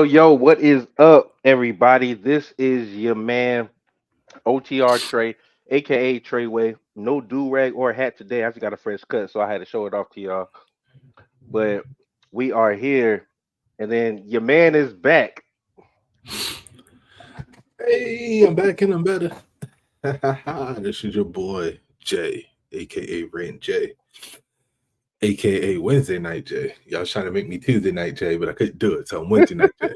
Yo, what is up, everybody? This is your man, OTR Trey, aka Treyway. No do rag or hat today. I just got a fresh cut, so I had to show it off to y'all. But we are here, and then your man is back. Hey, I'm back and I'm better. This is your boy Jay, aka Rain J, aka Wednesday Night Jay. Y'all was trying to make me Tuesday Night Jay, but I couldn't do it, so I'm Wednesday Night Jay.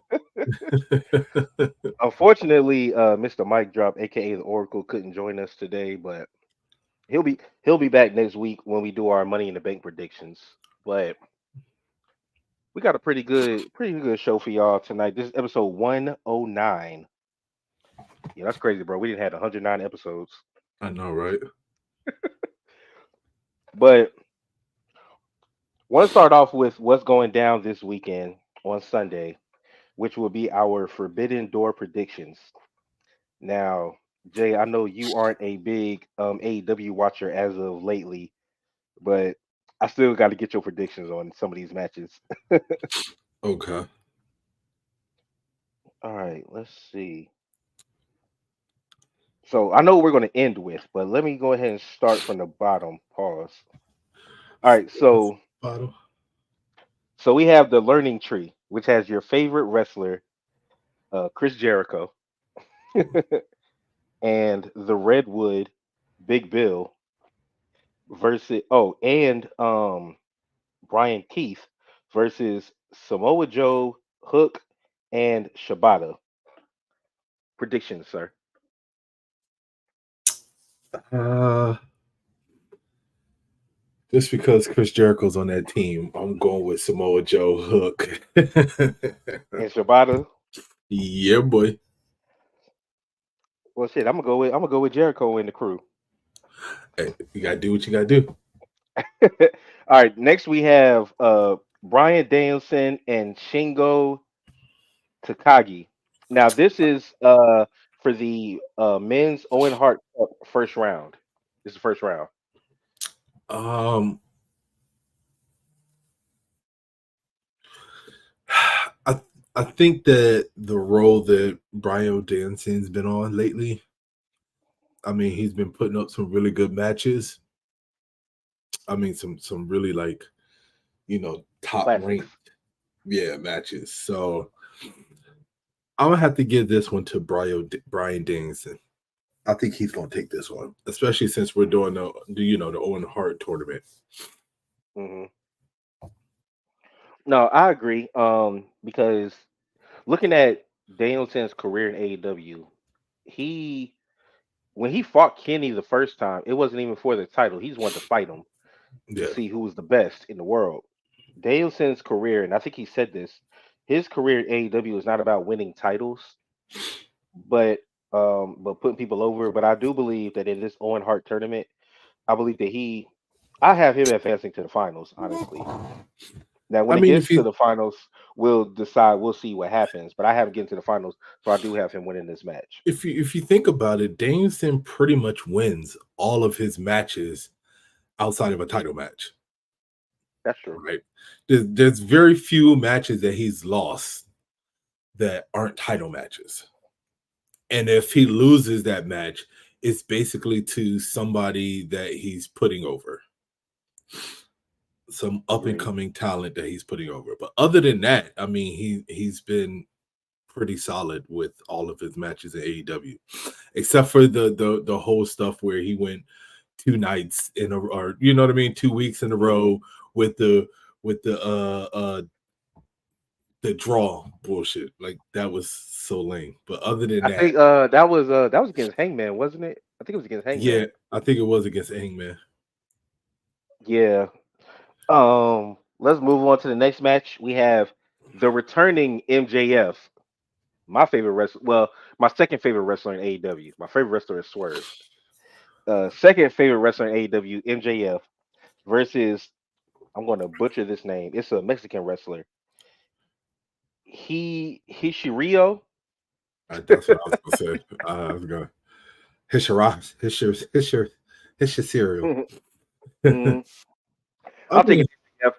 Unfortunately, Mr. Mike Drop, aka the Oracle, couldn't join us today, but he'll be back next week when we do our Money in the Bank predictions. But we got a pretty good show for y'all tonight. This is episode 109. Yeah, that's crazy, bro. We didn't have 109 episodes. I know, right? But want to start off with what's going down this weekend on Sunday, which will be our Forbidden Door predictions. Now, Jay, I know you aren't a big AEW watcher as of lately, but I still got to get your predictions on some of these matches. Okay. All right, let's see. So I know what we're going to end with, but let me go ahead and start from the bottom. Pause. All right, Bottle. so we have the Learning Tree, which has your favorite wrestler, Chris Jericho, and the Redwood, Big Bill, versus and Brian Keith versus Samoa Joe, Hook, and Shibata. Predictions, sir. Uh, just because Chris Jericho's on that team, I'm going with Samoa Joe Hook. And Shibata. Yeah, boy. Well, shit, I'm gonna go with Jericho in the crew. Hey, you gotta do what you gotta do. All right, next we have Brian Danielson and Shingo Takagi. Now this is for the men's Owen Hart Cup first round. This is the first round. Um, I I think that the role that Brian Danson's been on lately, I mean, he's been putting up some really good matches. I mean, some really like top Classics. ranked matches. So I'm gonna have to give this one to Brian Danielson. I think he's gonna take this one, especially since we're doing the Owen Hart tournament. Hmm. No, I agree. Because looking at Danielson's career in AEW, he when he fought Kenny the first time, it wasn't even for the title. He just wanted to fight him to Yeah, see who was the best in the world. Danielson's career, and I think he said this, his career in AEW is not about winning titles, but putting people over. But I do believe that in this Owen Hart tournament, I believe that I have him advancing to the finals. Honestly, now I when it mean, if gets to you the finals, we'll decide. We'll see what happens. But I haven't getting to the finals, so I do have him winning this match. if you think about it, Danielson pretty much wins all of his matches outside of a title match, That's true. right? There's very few matches that he's lost that aren't title matches. And if he loses that match, it's basically to somebody that he's putting over, some up and Agreed. coming talent that he's putting over. But other than that, I mean, he's been pretty solid with all of his matches in AEW, except for the whole stuff where he went 2 nights in a, or you know what I mean, 2 weeks in a Hmm. row with the draw bullshit. Like that was so lame. But other than I that, think that was against Hangman, wasn't it? I think it was against yeah, Hangman. I think it was against Hangman. Yeah. Let's move on to the next match. We have the returning MJF my favorite wrestler. Well, my second favorite wrestler in AEW. My favorite wrestler is Swerve. Second favorite wrestler in AEW, MJF versus, I'm going to butcher this name. It's a Mexican wrestler. Hishirio. That's what I was gonna say. I was gonna hit your rocks, hit your cereal. Mhm. I I'll take mean, it. MJF.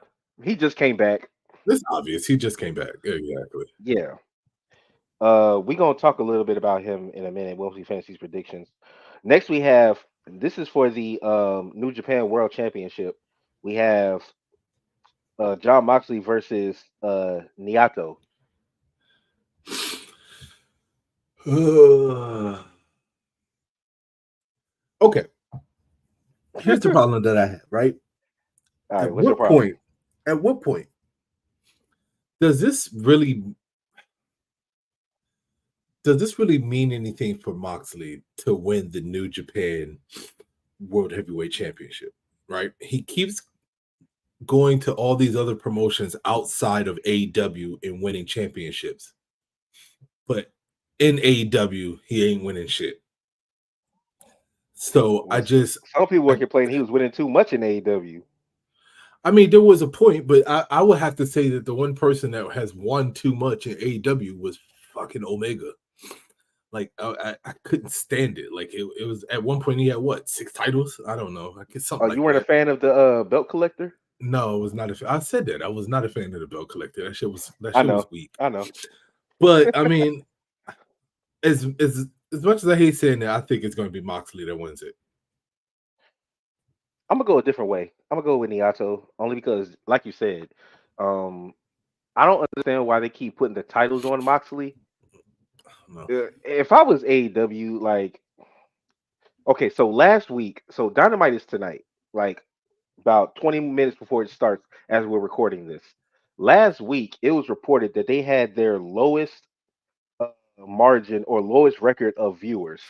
He just came back. it's obvious. He just came back. Exactly. Yeah. We gonna talk a little bit about him in a minute once we finish these predictions. Next, we have, this is for the New Japan World Championship. We have John Moxley versus Niato. Okay. Here's the problem that I have, right? All right, At what's your what problem? point, at what point does this really mean anything for Moxley to win the New Japan World Heavyweight Championship? Right? He keeps going to all these other promotions outside of AEW and winning championships. But in AEW, he ain't winning shit. So Well, some people were I, complaining he was winning too much in AEW. I mean, there was a point, but I would have to say that the one person that has won too much in AEW was fucking Omega. Like I couldn't stand it. Like it was at one point he had what 6 titles? I don't know. I guess Oh, something you like weren't a that. fan of the belt collector? No, I was not I said that I was not a fan of the belt collector. That I shit was know, weak. I know. But I mean, as much as I hate saying that, I think it's going to be Moxley that wins it. I'm gonna go a different way. I'm gonna go with Niato only because, like you said, um, I don't understand why they keep putting the titles on Moxley. No. If I was AEW, like, okay, so last week, so Dynamite is tonight, like about 20 minutes before it starts, as we're recording this. Last week, it was reported that they had their lowest uh, margin or lowest record of viewers.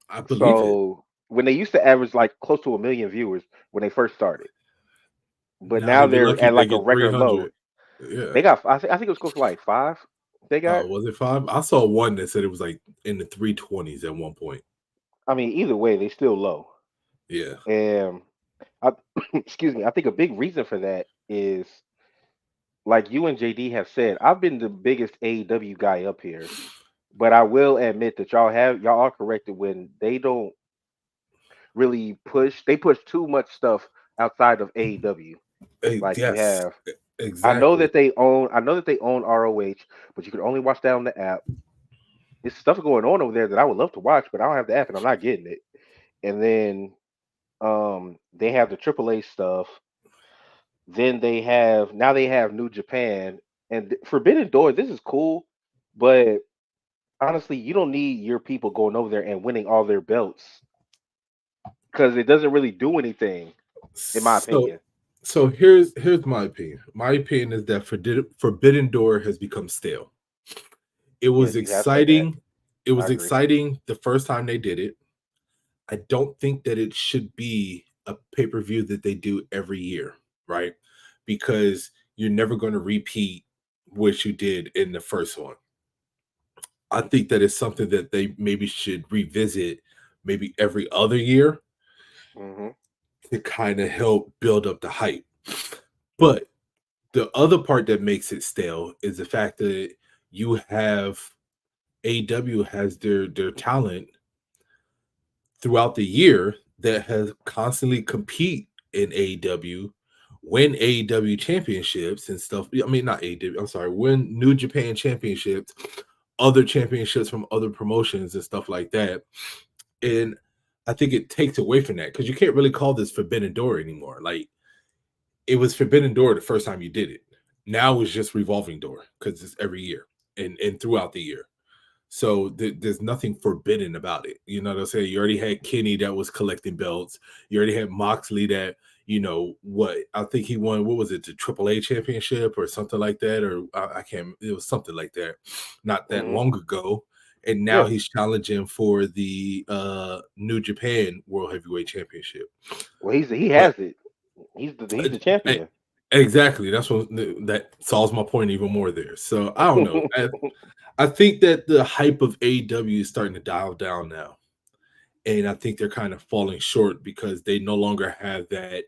I believe it. So when they used to average like close to a million viewers when they first started, but Now now they'll be they're lucky at if they like a get record low. 300. Yeah. They got, I think it was close to like five. They got. Was it 5? I saw one that said it was like in the 320s at one point. I mean, either way, they still low. Yeah. And I, excuse me, I think a big reason for that is, like you and JD have said, I've been the biggest AEW guy up here, but I will admit that y'all are corrected when they don't really push. They push too much stuff outside of AEW. Like you Yes. have, Exactly. I know that they own ROH, but you can only watch that on the app. There's stuff going on over there that I would love to watch, but I don't have the app and I'm not getting it. And then they have the AAA stuff. Then they have New Japan and Forbidden Door. This is cool, but honestly, you don't need your people going over there and winning all their belts because it doesn't really do anything, in my So opinion. here's my opinion. My opinion is that Forbidden Door has become stale. It Yeah, was you have said that. exciting. It I was agree. exciting the first time they did it. I don't think that it should be a pay-per-view that they do every year, right? Because you're never going to repeat what you did in the first one. I think that it's something that they maybe should revisit maybe every other year Hmm. to kind of help build up the hype. But the other part that makes it stale is the fact that you have AW has their talent throughout the year that has constantly compete in AEW, win AEW championships and stuff. I mean, not AEW, I'm sorry, win New Japan championships, other championships from other promotions and stuff like that. And I think it takes away from that because you can't really call this Forbidden Door anymore. Like it was Forbidden Door the first time you did it. Now it's just Revolving Door because it's every year and throughout the year. So there's nothing forbidden about it. You know what I'm saying? You already had Kenny that was collecting belts. You already had Moxley that, what I think he won, what was it, the AAA championship or something like that? Or I can't, it was something like that, not that Hmm. long ago. And now Yeah. he's challenging for the New Japan World Heavyweight Championship. Well, he But has it. He's the uh, champion. Exactly. That's what that solves my point even more there. So I don't know. I think that the hype of AEW is starting to dial down now. And I think they're kind of falling short because they no longer have that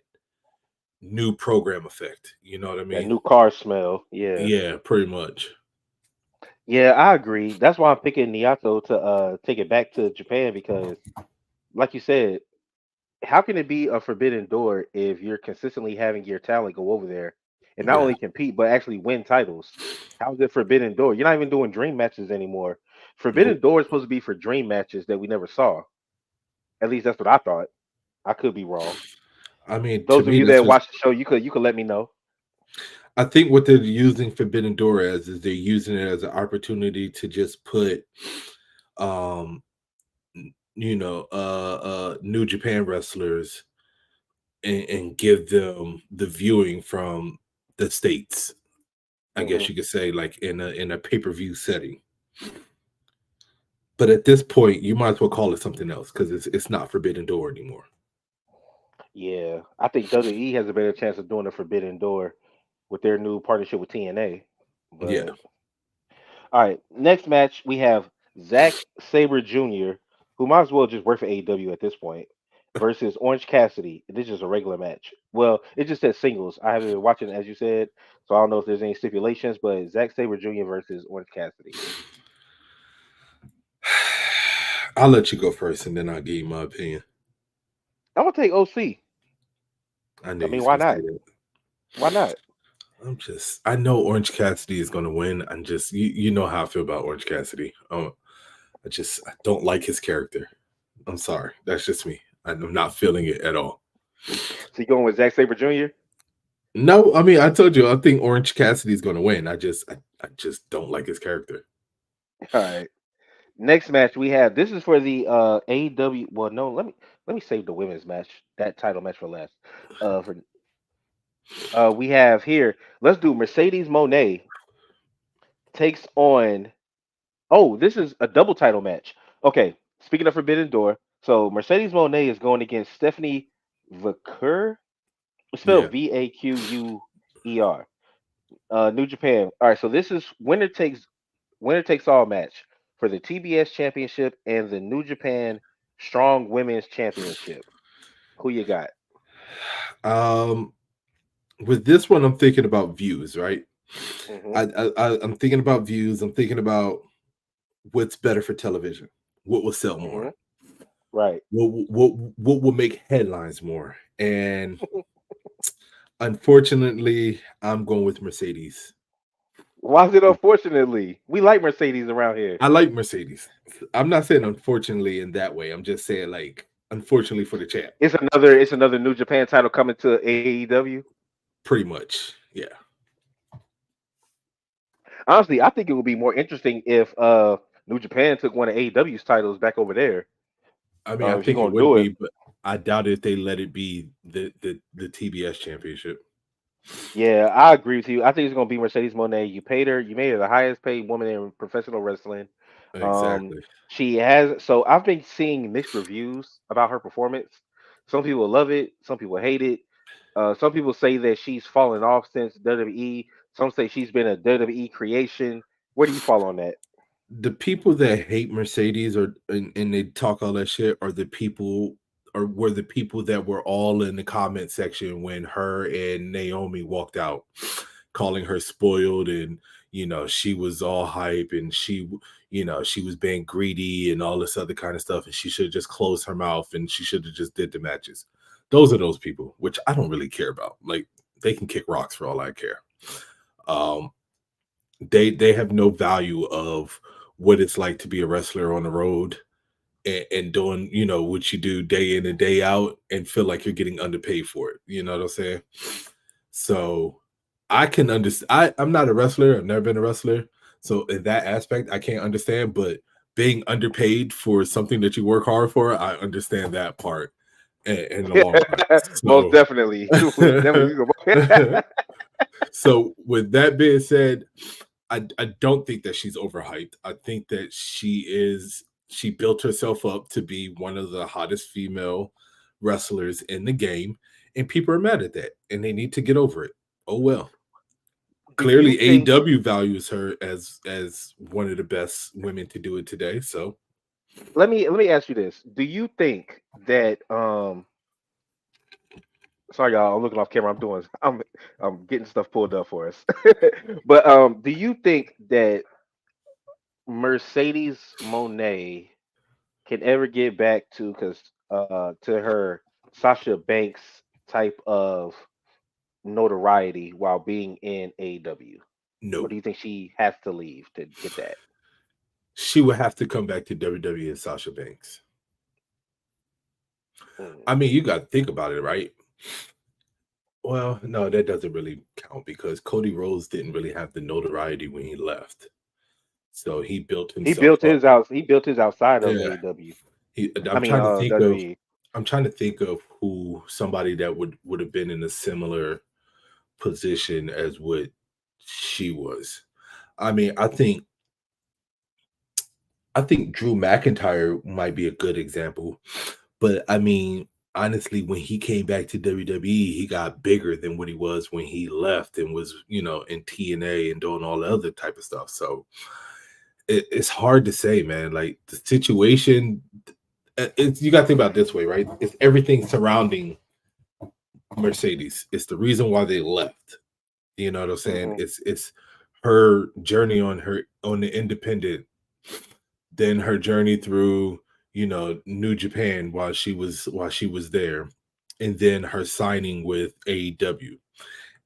new program effect. You know what I That mean? new car smell. Yeah. Yeah, pretty much. Yeah, I agree. That's why I'm picking Niato to take it back to Japan because, like you said, how can it be a forbidden door if you're consistently having your talent go over there and not Yeah. only compete but actually win titles? How is it forbidden door? You're not even doing dream matches anymore. Forbidden Nope. door is supposed to be for dream matches that we never saw. At least that's what I thought. I could be wrong. I mean, to Those of me, you that's that just. watch the show, you could let me know. I think what they're using Forbidden Door as is they're using it as an opportunity to just put, um, New Japan wrestlers and give them the viewing from the states. I Hmm. guess you could say, like in a pay per view setting. But at this point, you might as well call it something else because it's not Forbidden Door anymore. Yeah, I think WWE has a better chance of doing a forbidden door with their new partnership with TNA. Yeah, But all right, next match we have Zack Saber Jr., who might as well just work for AEW at this point, versus Orange Cassidy. This is a regular match. Well, it just says singles. I haven't been watching as you said, so I don't know if there's any stipulations. But Zack Saber Jr. versus Orange Cassidy. I'll let you go first, and then I'll give you my opinion. I'm gonna take OC. I knew I you mean, was why gonna say not? that. Why not? I know Orange Cassidy is gonna win. I'm just, you know how I feel about Orange Cassidy. I don't like his character. I'm sorry, that's just me. I'm not feeling it at all. So you going with Zack Saber Jr.? No, I mean, I told you, I think Orange Cassidy is gonna win. I just don't like his character. All right. Next match we have. This is for the AEW. Well, no, let me save the women's match, that title match for last. For we have here. Let's do Mercedes Monet takes on. Oh, this is a double title match. Okay, speaking of Forbidden Door, so Mercedes Monet is going against Stephanie Vaquer. Yeah. Spelled Vaquer. New Japan. All right, so this is winner takes all match for the TBS Championship and the New Japan Strong Women's Championship. Who you got? Um, with this one, I'm thinking about views, right? Hmm. I'm thinking about views. I'm thinking about what's better for television. What will sell Hmm. more? Right. What will make headlines more? And unfortunately, I'm going with Mercedes. Why is it unfortunately? We like Mercedes around here. I like Mercedes. I'm not saying unfortunately in that way. I'm just saying like unfortunately for the champ. It's another New Japan title coming to AEW. Pretty much. Yeah. Honestly, I think it would be more interesting if New Japan took one of AEW's titles back over there. I mean, I If you're think it gonna would do it. be, but I doubt if they let it be the TBS championship. Yeah, I agree with you. I think it's gonna be Mercedes Monet. You paid her. You made her the highest paid woman in professional wrestling. Um, Exactly. she has. So I've been seeing mixed reviews about her performance. Some people love it. Some people hate it. Some people say that she's fallen off since WWE. Some say she's been a WWE creation. Where do you fall on that? The people that hate Mercedes and they talk all that shit are the people or were the people that were all in the comment section when her and Naomi walked out, calling her spoiled and she was all hype and she was being greedy and all this other kind of stuff and she should have just closed her mouth and she should have just did the matches. Those are those people, which I don't really care about. Like they can kick rocks for all I care. Um, they have no value of what it's like to be a wrestler on the road and doing what you do day in and day out and feel like you're getting underpaid for it. You know what I'm saying? So I can understand. I'm not a wrestler. I've never been a wrestler. So in that aspect, I can't understand. But being underpaid for something that you work hard for, I understand that part in the long run. Most So definitely. Definitely. so with that being said, I don't think that she's overhyped. I think that she built herself up to be one of the hottest female wrestlers in the game, and people are mad at that, and they need to get over it. Oh well. Do you Clearly, think? AEW values her as one of the best women to do it today. So Let me ask you this: do you think that Sorry, y'all. I'm looking off camera. I'm getting stuff pulled up for us. But do you think that Mercedes Monet can ever get back to her Sasha Banks type of notoriety while being in AEW? Or no, do you think she has to leave to get that? she would have to come back to WWE and Sasha Banks. Mm. I mean, you got to think about it, right? Well, no, that doesn't really count because Cody Rhodes didn't really have the notoriety when he left. So he built himself up. He built his outside of Yeah. AEW. I'm trying to think of WWE. who somebody that would have been in a similar position as what she was. I mean, I think Drew McIntyre might be a good example. But I mean, honestly, when he came back to WWE, he got bigger than what he was when he left and was, in TNA and doing all the other type of stuff. So it's hard to say, man. Like the situation, you got to think about it this way, right? It's everything surrounding Mercedes. It's the reason why they left. You know what I'm saying? Hmm. It's her journey on the independent, then her journey through New Japan while she was there, and then her signing with AEW.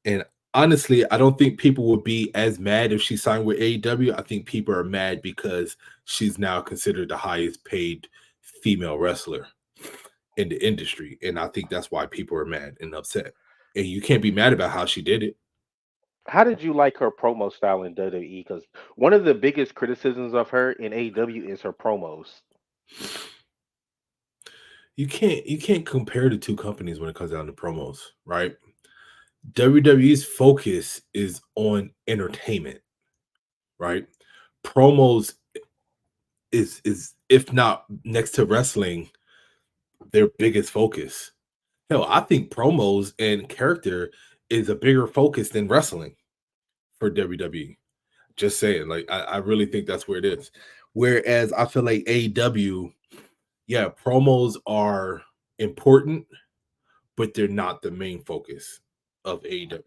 And honestly, I don't think people would be as mad if she signed with AEW. I think people are mad because she's now considered the highest paid female wrestler in the industry, and I think that's why people are mad and upset. And you can't be mad about how she did it. How did you like her promo style in WWE? Because one of the biggest criticisms of her in AEW is her promos. You can't compare the two companies when it comes down to promos, right? WWE's focus is on entertainment, right? Promos is if not next to wrestling, their biggest focus. Hell, I think promos and character is a bigger focus than wrestling for WWE. Just saying, like I really think that's where it is. Whereas I feel like AEW, yeah, promos are important, but they're not the main focus of AEW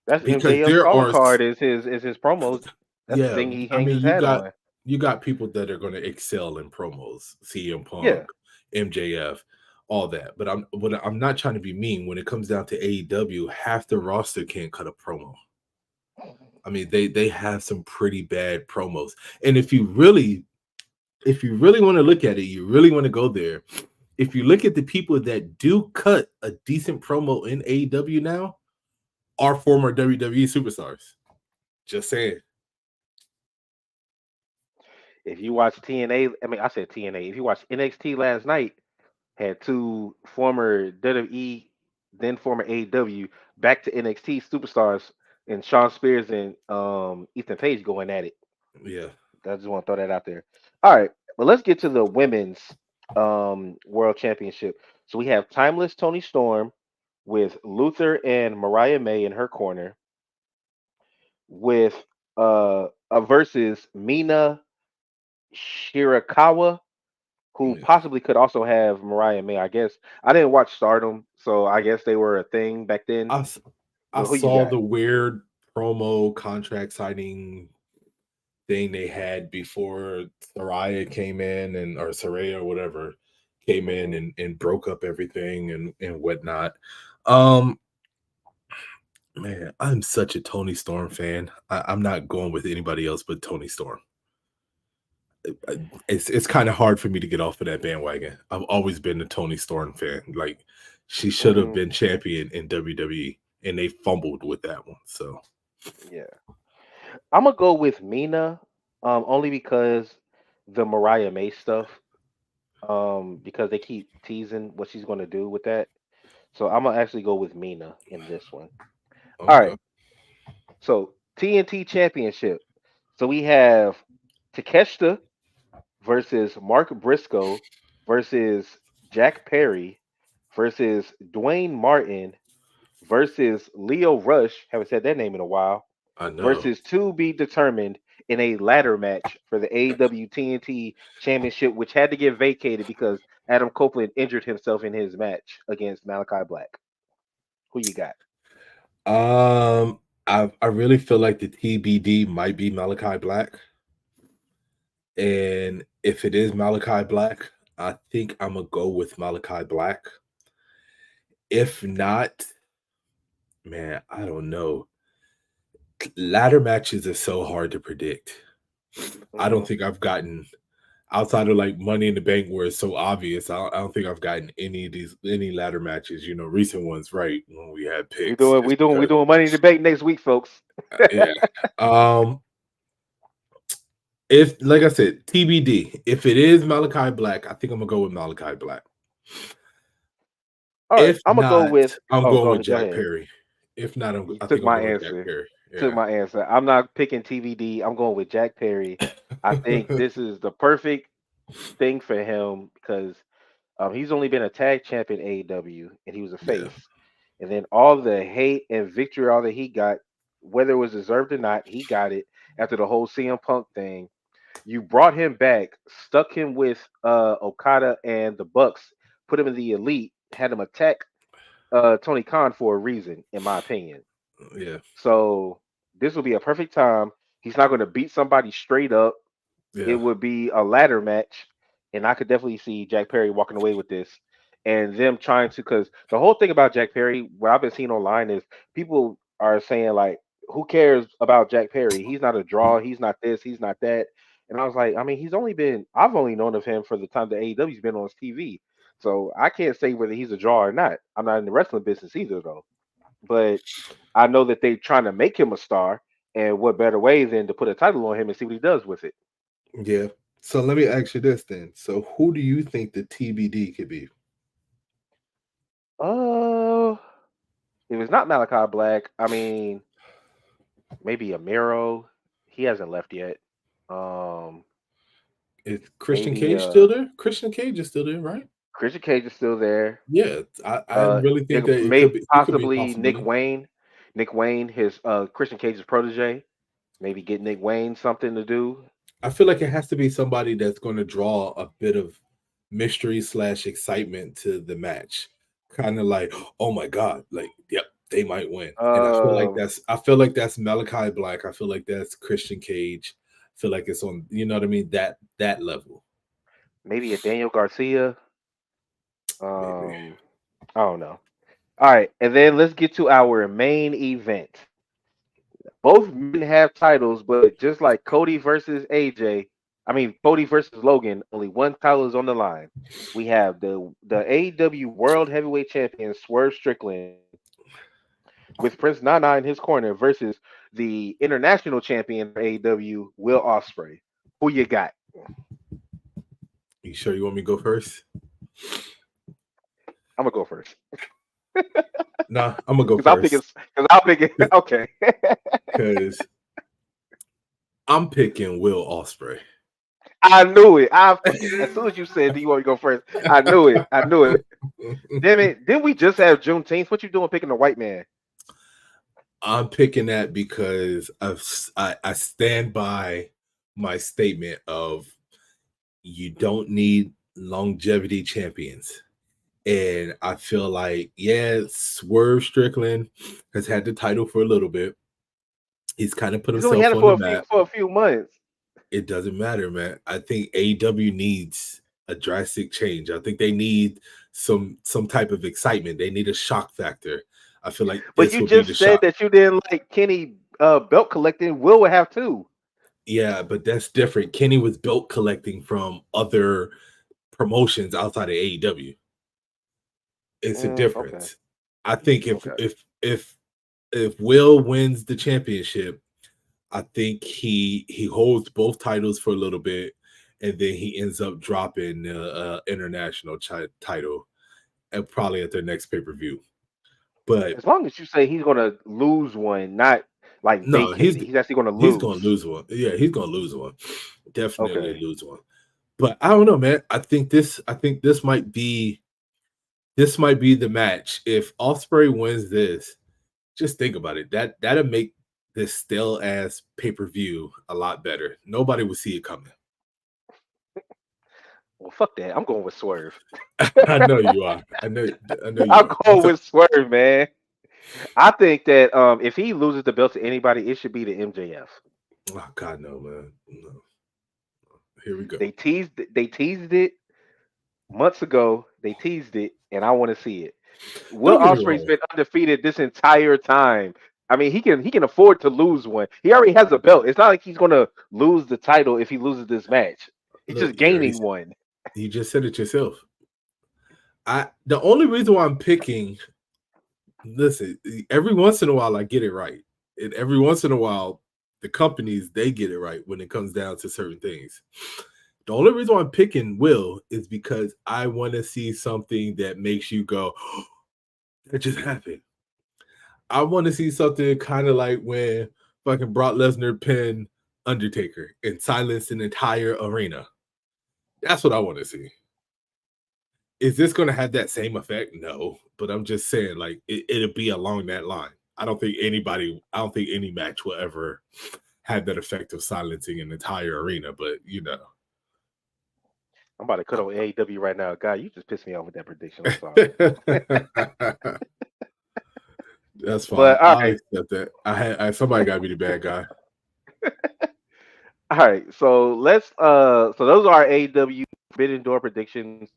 That's because MJF's there calling are card is his promos. That's the yeah, thing he I hangs mean his hat on. you got people that are going to excel in promos, CM Yeah. Punk, MJF, all that. But I'm not trying to be mean. When it comes down to AEW, half the roster can't cut a promo. I mean, they have some pretty bad promos. And if you really want to look at it, you really want to go there. If you look at the people that do cut a decent promo in AEW now, are former WWE superstars. Just saying. If you watch TNA, I mean I said TNA. If you watch NXT last night, had two former WWE, then former AEW, back to NXT superstars, and Sean Spears and Ethan Page going at it. Yeah. I just want to throw that out there. All right, well let's get to the women's world championship. So we have Timeless Tony Storm with Luther and Mariah May in her corner, with a versus Mina Shirakawa, who Yeah. possibly could also have Mariah May. I guess I didn't watch Stardom, so I guess they were a thing back then. I, s- I But who you saw got? the weird promo contract signing thing they had before Saraya came in and or Saraya or whatever came in Hmm. and broke up everything and whatnot. Um Man, I'm such a Tony Storm fan. I'm not going with anybody else but Tony Storm. It's kind of hard for me to get off of that bandwagon. I've always been a Tony Storm fan. Like she should have Hmm. been champion in WWE, and they fumbled with that one. So Yeah, I'm gonna go with Mina, only because the Mariah May stuff, because they keep teasing what she's gonna do with that. So I'm gonna actually go with Mina in this one. All right, okay, so TNT Championship. So we have Takeshita versus Mark Briscoe versus Jack Perry versus Dwayne Martin versus Leo Rush, haven't said that name in a while, I know. versus to be determined in a ladder match for the AEW TNT Championship, which had to get vacated because Adam Copeland injured himself in his match against Malachi Black. Who you got? Um, I really feel like the TBD might be Malachi Black, and if it is Malachi Black, I think I'm gonna go with Malachi Black. If not, man, I don't know. Ladder matches are so hard to predict. I don't Hmm. think I've gotten outside of like Money in the Bank, where it's so obvious. I don't think I've gotten any ladder matches. Recent ones, right? When we had We picks, doing we just doing we because. doing money in debate next week, folks. Yeah. Um. If, like I said, TBD. If it is Malachi Black, I think I'm gonna go with Malachi Black. All right, If I'm gonna go not, with. I'm Oh, going go with ahead. Go Jack ahead. Perry. If not, You I took think I'm my going with Jack answer. Perry. Took Yeah. my answer. I'm not picking TVD. I'm going with Jack Perry. I think this is the perfect thing for him because he's only been a tag champ in AEW and he was a Yeah. face. And then all the hate and victory, all that he got, whether it was deserved or not, he got it after the whole CM Punk thing. You brought him back, stuck him with Okada and the Bucks, put him in the elite, had him attack Tony Khan for a reason, in my opinion. Yeah. So this will be a perfect time. He's not going to beat somebody straight up. It Yeah. would be a ladder match, and I could definitely see Jack Perry walking away with this, and them trying to. Because the whole thing about Jack Perry, what I've been seeing online is people are saying like, "Who cares about Jack Perry? He's not a draw. He's not this. He's not that." And I was like, I mean, he's only been. I've only known of him for the time that AEW's been on his TV, so I can't say whether he's a draw or not. I'm not in the wrestling business either, though. But I know that they're trying to make him a star, and what better way than to put a title on him and see what he does with it? Yeah. So let me ask you this then. So who do you think the TBD could be? Oh, if it's not Malachi Black, I mean maybe a Miro. He hasn't left yet. Um, Is Christian maybe Cage still there? Christian Cage is still there, right? Christian Cage is still there. Yeah. I really think that it Maybe could be a possibly Nick possibility. Wayne. Nick Wayne, his Christian Cage's protege. Maybe get Nick Wayne something to do. I feel like it has to be somebody that's going to draw a bit of mystery slash excitement to the match. Kind of like, oh my god, like, yep, they might win. And Um, I feel like that's Malachi Black. I feel like that's Christian Cage. I feel like it's on, you know what I mean? That level. maybe a Daniel Garcia. Maybe. Um, I don't know. All right, and then let's get to our main event. Both men have titles, but just like Cody versus AJ, I mean Cody versus Logan, only one title is on the line. We have the AEW World Heavyweight Champion Swerve Strickland with Prince Nana in his corner versus the International Champion for AEW Will Ospreay. Who you got? You sure you want me to go first? I'm gonna go first Nah, I'm gonna go because I'm thinking first because I'm thinking okay. because I'm picking Will Osprey. I knew it. As soon as you said, "Do you want to go first?" I knew it. I knew it. Damn it! Didn't we just have Juneteenth? What you doing picking a white man? I'm picking that because I stand by my statement of you don't need longevity champions. And I feel like, yeah, Swerve Strickland has had the title for a little bit. He's kind of put He's only himself had it on the map. for a few months. It doesn't matter, man. I think AEW needs a drastic change. I think they need some type of excitement. They need a shock factor. I feel like But this you would be the just said shock. that you didn't like Kenny belt collecting. Will would have too. Yeah, but that's different. Kenny was belt collecting from other promotions outside of AEW. It's a Okay, difference. I think okay. if Will wins the championship, I think he holds both titles for a little bit, and then he ends up dropping the international title, and probably at their next pay per view. But As long as you say he's gonna lose one, not like no, vacate it. He's actually gonna he's gonna lose. lose one. Yeah, he's gonna lose one. Definitely Okay. lose one. But I don't know, man. I think this might be this might be the match. If Ospreay wins this, just think about it. That'll make this stale ass pay-per-view a lot better. Nobody will see it coming. Well, fuck that. I'm going with Swerve. I know you are. I know you I'm are. going with Swerve, man. I think that if he loses the belt to anybody, it should be to MJF. Oh God, no, man. No. Here we go. They teased it months ago. They teased it, and I want to see it. Will Don't get me Ospreay's wrong. been undefeated this entire time. I mean, he can afford to lose one. He already has a belt. It's not like he's gonna lose the title if he loses this match. He's Look, just gaining one. you just said it yourself. The only reason why I'm picking, listen, every once in a while I get it right. And every once in a while, the companies they get it right when it comes down to certain things. The only reason why I'm picking Will is because I want to see something that makes you go, oh, that just happened. I want to see something kind of like when fucking Brock Lesnar pinned Undertaker and silenced an entire arena. That's what I want to see. Is this going to have that same effect? No, but I'm just saying, like, it'll be along that line. I don't think any match will ever have that effect of silencing an entire arena, but I'm about to cut on AEW right now. God, you just pissed me off with that prediction. I'm sorry. That's fine. But all I'll right, accept that. Somebody got to be the bad guy. all right. So so those are our AEW Forbidden Door predictions.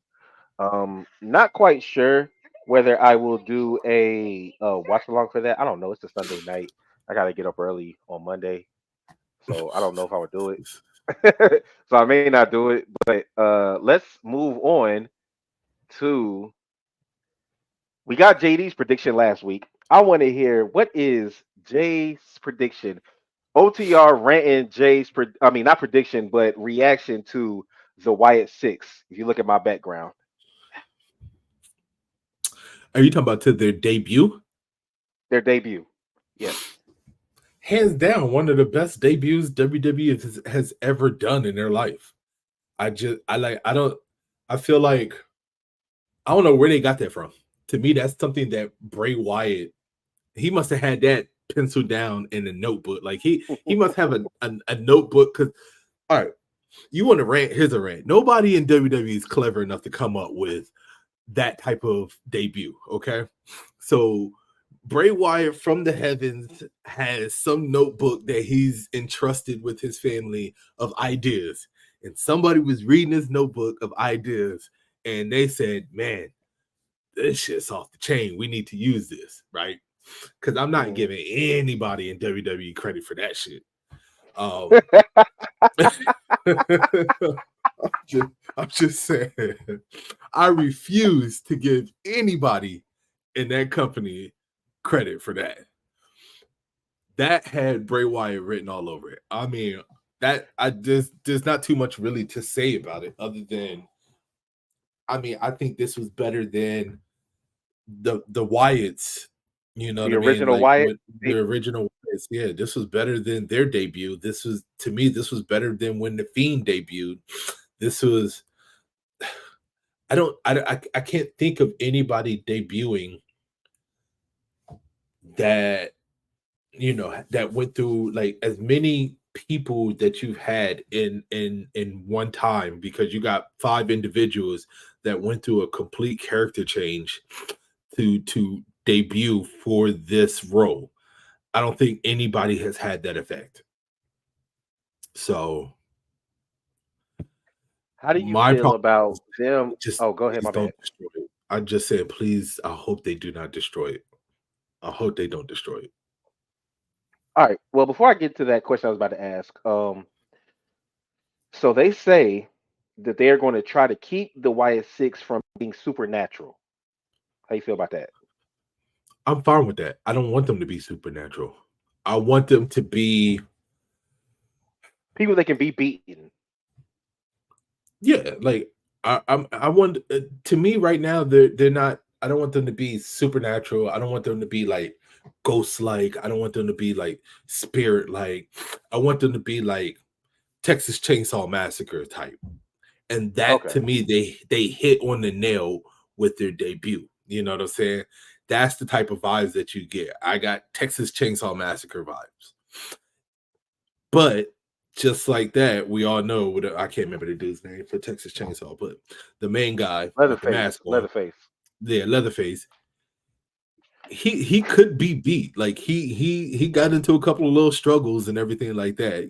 Not quite sure whether I will do a watch along for that. I don't know. It's a Sunday night. I gotta get up early on Monday, so I don't know if I would do it. So I may not do it. But let's move on to. We got JD's prediction last week. I want to hear what is Jay's prediction. OTR ranting I mean, not prediction, but reaction to the Wyatt Six. If you look at my background, Are you talking about to their debut? their debut. Yes. Hands down, one of the best debuts WWE has ever done in their life. I feel like, I don't know where they got that from. To me, that's something that Bray Wyatt, he must have had that penciled down in a notebook. Like he must have a notebook. Because, all right, you want to rant? Here's a rant. Nobody in WWE is clever enough to come up with that type of debut. Okay, so Bray Wyatt from the heavens has some notebook that he's entrusted with his family of ideas, and somebody was reading his notebook of ideas, and they said, "Man, this shit's off the chain. We need to use this, right?" Because I'm not Mhm. giving anybody in WWE credit for that shit. I'm just saying, I refuse to give anybody in that company credit for that. That had Bray Wyatt written all over it. I mean, there's not too much really to say about it other than, I mean, I think this was better than the Wyatts. You know what The I mean? original Like Wyatt. what the original Wyatts. Yeah, this was better than their debut. This was, to me, this was better than when the Fiend debuted. This was, I can't think of anybody debuting that, that went through like as many people that you've had in one time, because you got 5 individuals that went through a complete character change to debut for this role. I don't think anybody has had that effect. So How do you my feel problem about is, them? just Oh, go ahead. please My bad. don't destroy it. I just said, please, I hope they do not destroy it. I hope they don't destroy it. All right. Well, before I get to that question, I was about to ask. So they say that they are going to try to keep the Wyatt Six from being supernatural. How you feel about that? I'm fine with that. I don't want them to be supernatural. I want them to be, People that can be beaten. yeah, like I want, to me right now they're not. I don't want them to be supernatural. I don't want them to be like ghost like. I don't want them to be like spirit like. I want them to be like Texas Chainsaw Massacre type. And that, Okay. to me, they hit on the nail with their debut. You know what I'm saying? That's the type of vibes that you get. I got Texas Chainsaw Massacre vibes. But just like that, we all know I can't remember the dude's name for Texas Chainsaw, but the main guy with the Leatherface, mask on, Leatherface. yeah, Leatherface, he could be beat. Like he got into a couple of little struggles and everything like that,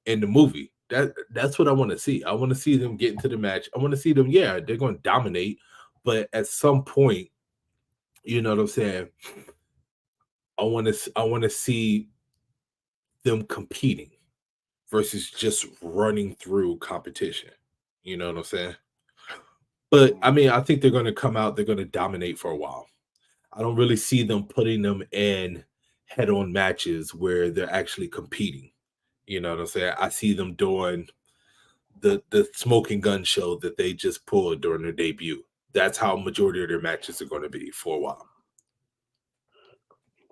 in the movie. That's what I want to see. I want to see them get into the match. I want to see them, yeah, they're going to dominate, but at some point, you know what I'm saying? I want to see them competing versus just running through competition. You know what I'm saying? But I mean, I think they're going to come out, they're going to dominate for a while. I don't really see them putting them in head-on matches where they're actually competing. You know what I'm saying? I see them doing the smoking gun show that they just pulled during their debut. That's how majority of their matches are going to be for a while.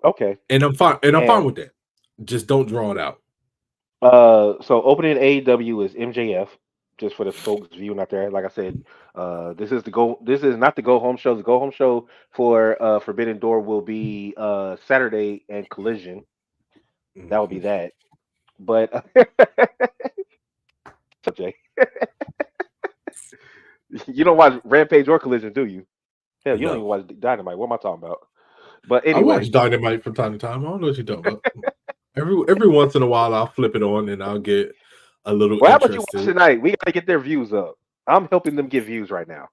Okay. And I'm fine. And I'm fine And with that. Just don't draw it out. so opening AEW is MJF, just for the folks viewing out there. Like I said, this is the go. This is not the go home show. The go home show for Forbidden Door will be Saturday and Collision. That will be Mhm. that. But Jay, you don't watch Rampage or Collision, do you? Hell, you don't No, even watch Dynamite. What am I talking about? But I anyway, watch Dynamite from time to time. I don't know what you're talking about. Every once in a while, I'll flip it on and I'll get a little well, how about you watch interested. tonight? We got to get their views up. I'm helping them get views right now.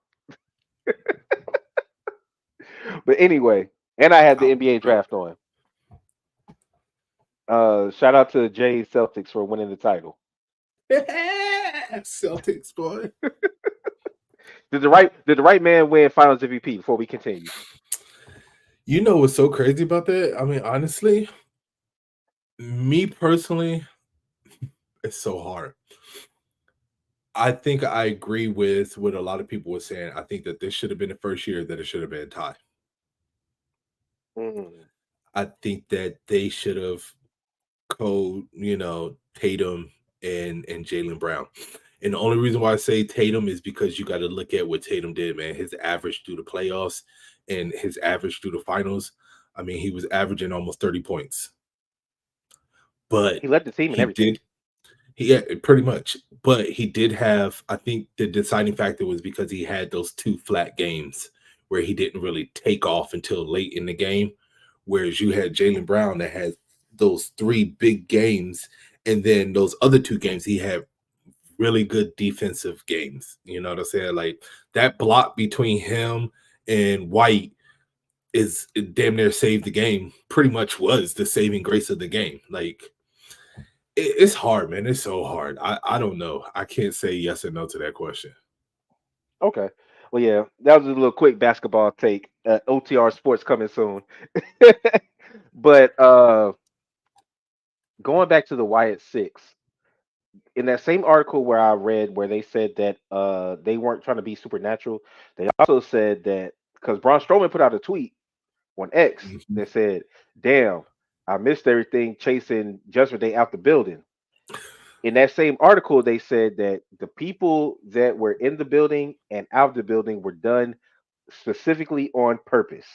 But anyway, and I had the I'll NBA flip draft on. Shout out to Jay Celtics for winning the title. it. Celtics, boy. Did the right man win Finals MVP? Before we continue, You know what's so crazy about that? I mean, honestly, me personally, it's so hard. I think I agree with what a lot of people were saying. I think that this should have been the first year that it should have been a tie. mm, I think that they should have Tatum and Jalen Brown. And the only reason why I say Tatum is because you got to look at what Tatum did, man. His average through the playoffs and his average through the finals. I mean, he was averaging almost 30 points. But he led the team and he everything. did, yeah, pretty much. But he did have, I think the deciding factor was because he had those two flat games where he didn't really take off until late in the game. Whereas you had Jalen Brown that had those three big games, and then those other two games he had really good defensive games. You know what I'm saying? Like that block between him and White is it damn near saved the game. Pretty much was the saving grace of the game. Like it's hard, man. It's so hard. I don't know. I can't say yes or no to that question. Okay. Well, yeah, that was a little quick basketball take. OTR Sports coming soon. But going back to the Wyatt Six, in that same article where I read where they said that they weren't trying to be supernatural, they also said that because Braun Strowman put out a tweet on X Mhm. that said, "Damn, I missed everything chasing Judgment Day out the building." In that same article, they said that the people that were in the building and out of the building were done specifically on purpose.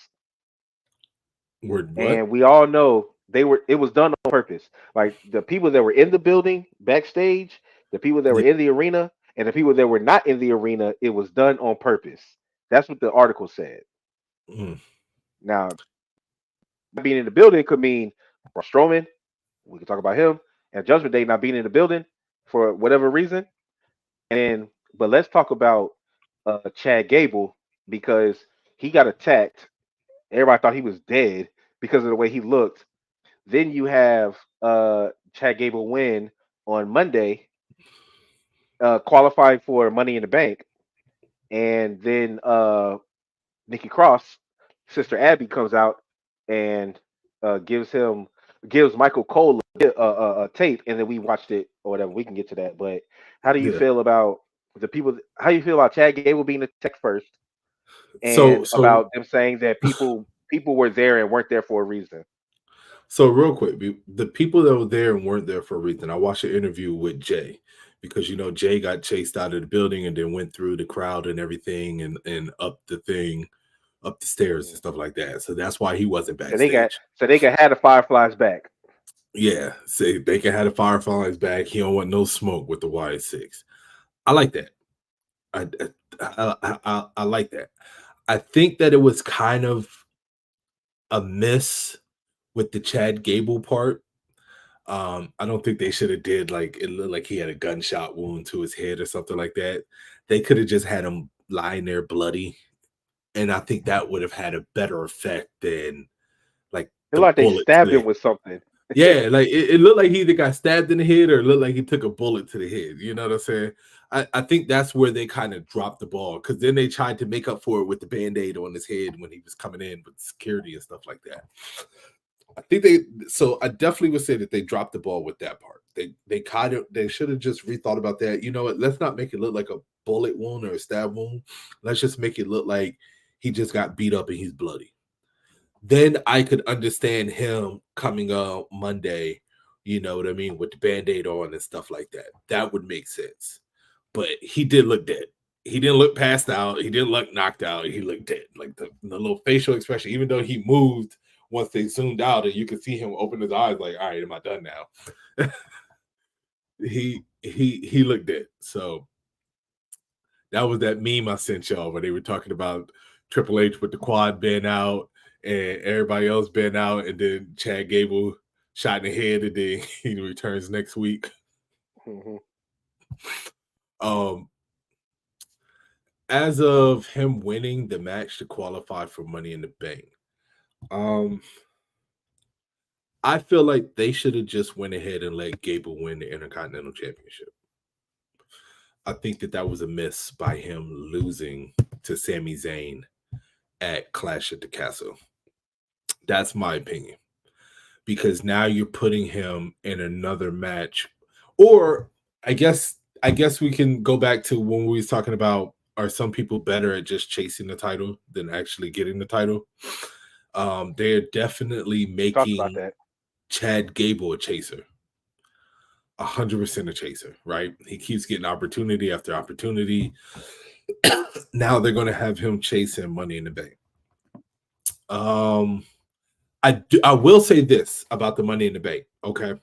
Word what? And we all know it was done on purpose. Like the people that were in the building backstage, the people that were Yeah. in the arena, and the people that were not in the arena, it was done on purpose. That's what the article said. Mm. Now, being in the building could mean Braun Strowman, we can talk about him, and Judgment Day not being in the building for whatever reason. And but let's talk about Chad Gable because he got attacked. Everybody thought he was dead because of the way he looked. Then you have Chad Gable win on Monday, qualifying for Money in the Bank, and then Nikki Cross, Sister Abby comes out and gives Michael Cole a tape, and then we watched it or whatever. We can get to that, but how do you Yeah. feel about the people? How do you feel about Chad Gable being attacked first, So and so about them saying that people were there and weren't there for a reason? So real quick, the people that were there and weren't there for a reason. I watched an interview with Jay because Jay got chased out of the building and then went through the crowd and everything and up the stairs and Mm. stuff like that. So that's why he wasn't So they got backstage. so they can have the Fireflies back. Yeah, say they can have the Fireflies back. He don't want no smoke with the Wyatt 6. I like that. I like that. I think that it was kind of a miss with the Chad Gable part. I don't think they should have did like it looked like he had a gunshot wound to his head or something like that. They could have just had him lying there bloody, and I think that would have had a better effect than like It's the like they bullet to stabbed the him with something. yeah, like it looked like he either got stabbed in the head or it looked like he took a bullet to the head. You know what I'm saying? I think that's where they kind of dropped the ball because then they tried to make up for it with the band-aid on his head when he was coming in with security and stuff like that. I think I definitely would say that they dropped the ball with that part. They should have just rethought about that. You know what? Let's not make it look like a bullet wound or a stab wound. Let's just make it look like he just got beat up and he's bloody. Then I could understand him coming up Monday, you know what I mean, with the band-aid on and stuff like that. That would make sense. But he did look dead. He didn't look passed out. He didn't look knocked out. He looked dead. Like the little facial expression, even though he moved once they zoomed out and you could see him open his eyes, like, all right, am I done now? he looked dead. So that was that meme I sent y'all where they were talking about Triple H with the quad being out and everybody else being out, and then Chad Gable shot in the head, and then he returns next week. Mhm. Um, as of him winning the match to qualify for Money in the Bank, I feel like they should have just went ahead and let Gable win the Intercontinental Championship. I think that was a miss by him losing to Sami Zayn at Clash at the Castle. That's my opinion. Because now you're putting him in another match. Or I guess we can go back to when we was talking about, are some people better at just chasing the title than actually getting the title? They're definitely We talked about making that. Chad Gable a chaser. 100% a chaser, right? He keeps getting opportunity after opportunity. Now they're going to have him chasing Money in the Bank. I will say this about the Money in the Bank. Okay,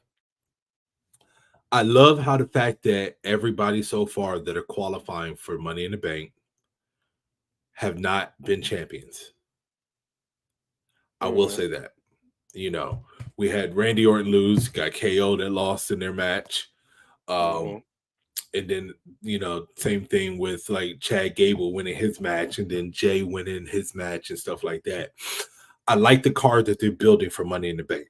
I love how the fact that everybody so far that are qualifying for Money in the Bank have not been champions. I will Hmm. say that. We had Randy Orton lose, got KO that lost in their match. Um, Hmm. and then, same thing with like Chad Gable winning his match and then Jay winning his match and stuff like that. I like the card that they're building for Money in the Bank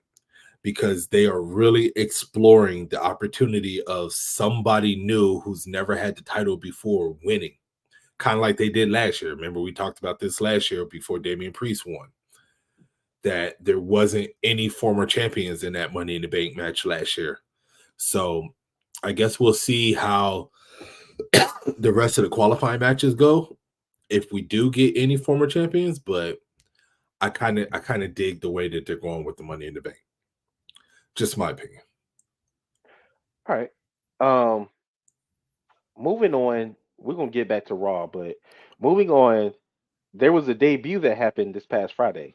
because they are really exploring the opportunity of somebody new who's never had the title before winning, kind of like they did last year. Remember, we talked about this last year before Damian Priest won, that there wasn't any former champions in that Money in the Bank match last year. So I guess we'll see how the rest of the qualifying matches go if we do get any former champions, but I kind of dig the way that they're going with the Money in the Bank. Just my opinion. All right. Um, moving on. We're gonna get back to Raw, but moving on. There was a debut that happened this past Friday.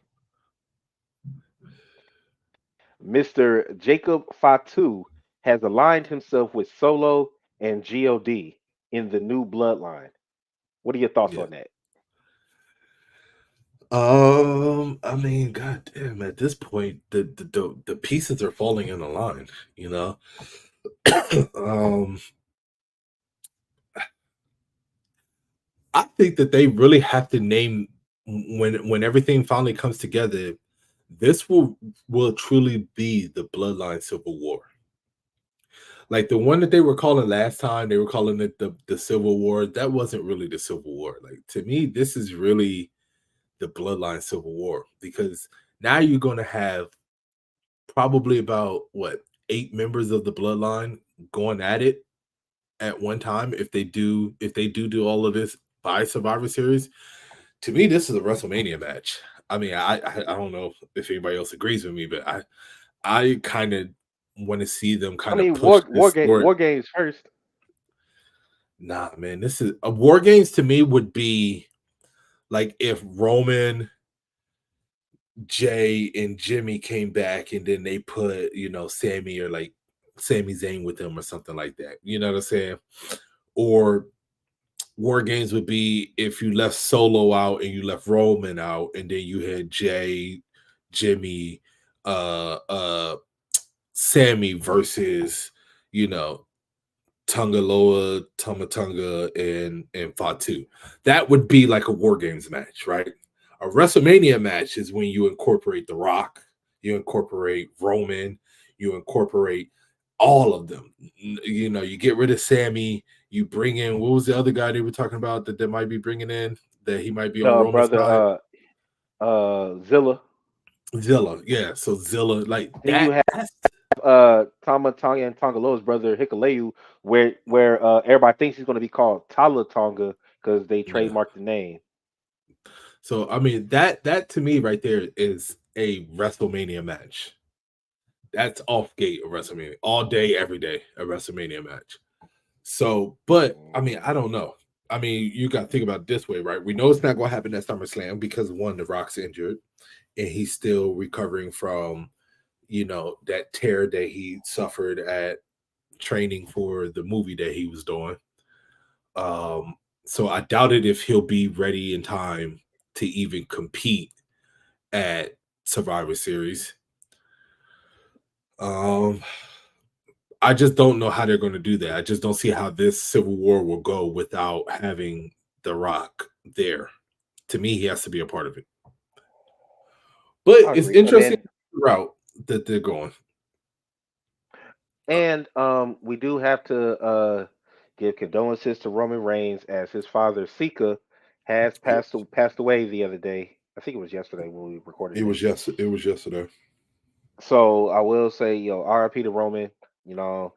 Mr. Jacob Fatu has aligned himself with Solo and God in the new Bloodline. What are your thoughts Yeah. on that? I mean, god damn, at this point, the pieces are falling in a line, you know. um, I think that they really have to name when everything finally comes together. This will truly be the Bloodline Civil War. Like the one that they were calling last time, they were calling it the Civil War. That wasn't really the Civil War. Like to me, this is really the Bloodline Civil War because now you're going to have probably about what 8 members of the Bloodline going at it at one time. If they do all of this by Survivor Series, to me, this is a WrestleMania match. I mean, I don't know if anybody else agrees with me, but I kind of want to see them I kind of mean, push this story. War Games first. Nah, man, this is War Games to me would be like if Roman, Jay, and Jimmy came back and then they put, Sammy or like Sami Zayn with them or something like that. You know what I'm saying? Or War Games would be if you left Solo out and you left Roman out, and then you had Jay, Jimmy, Sammy versus, you know, Tungaloa, Tomatunga, and Fatu. That would be like a War Games match, right? A WrestleMania match is when you incorporate The Rock, you incorporate Roman, you incorporate all of them. You get rid of Sammy, you bring in, what was the other guy they were talking about that they might be bringing in, that he might be on Roman's Brother side? Zilla. Zilla, yeah. So Zilla, like Then you have that's Tama Tonga and Tongaloa's brother Hikaleu, where everybody thinks he's going to be called Tala Tonga because they yeah. trademarked the name. So I mean that to me right there is a WrestleMania match. That's off gate of WrestleMania. All day, every day, a WrestleMania match. So, but I mean, I don't know. I mean, you got to think about it this way, right? We know it's not going to happen at SummerSlam because one, The Rock's injured and he's still recovering from, that tear that he suffered at training for the movie that he was doing. So I doubt it if he'll be ready in time to even compete at Survivor Series. Um, I just don't know how they're going to do that. I just don't see how this Civil War will go without having The Rock there. To me, he has to be a part of it. But I it's agree. interesting route that they're going. And we do have to give condolences to Roman Reigns as his father Sika has Yeah, passed away the other day. I think it was yesterday when we recorded this. it was yesterday. So I will say, RIP to Roman. You know,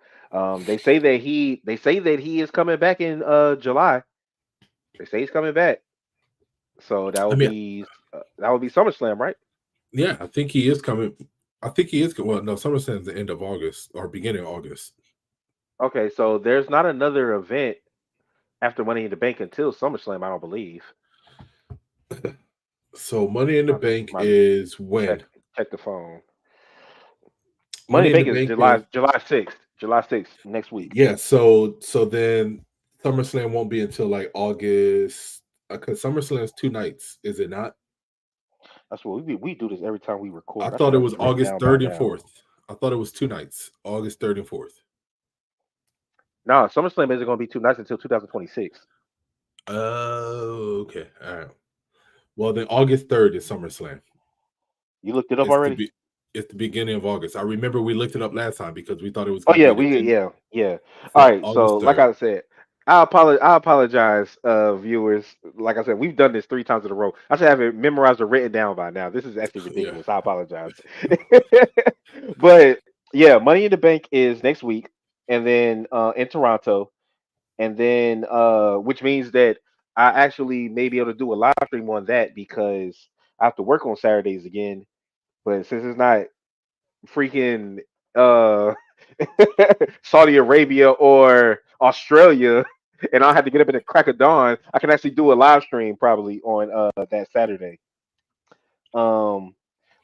they say that he is coming back in July. They say he's coming back. So I mean, that would be SummerSlam, right? yeah, I think he is coming. I think he is. Well, no, SummerSlam's the end of August or beginning of August. Okay, so there's not another event after Money in the Bank until SummerSlam, I don't believe. So Money in the Might, Bank might is check when? check the phone. Money Money in in the the Bank is Bank is July 6th next week. yeah. So then SummerSlam won't be until like August. Because SummerSlam is 2 nights, is it not? That's what we do this every time we I record. I should thought it have was this written August down by 3rd and now. 4th. I thought it was 2 nights, August 3rd and 4th. No, SummerSlam isn't going to be 2 nights until 2026. Oh, okay. All right. Well, then August 3rd is SummerSlam. You looked it up It's the already? be it's the beginning of August. I remember we looked it up last time because we thought it was Oh going to yeah, be the end. yeah. All So right, so August like 3rd. I said, I apologize, viewers. Like I said, we've done this 3 times in a row. I should have it memorized or written down by now. This is actually Yeah. ridiculous. I apologize. But yeah, Money in the Bank is next week, and then in Toronto, and then which means that I actually may be able to do a live stream on that because I have to work on Saturdays again. But since it's not freaking uh Saudi Arabia or Australia, and I had to get up at the crack of dawn, I can actually do a live stream probably on that Saturday. Um,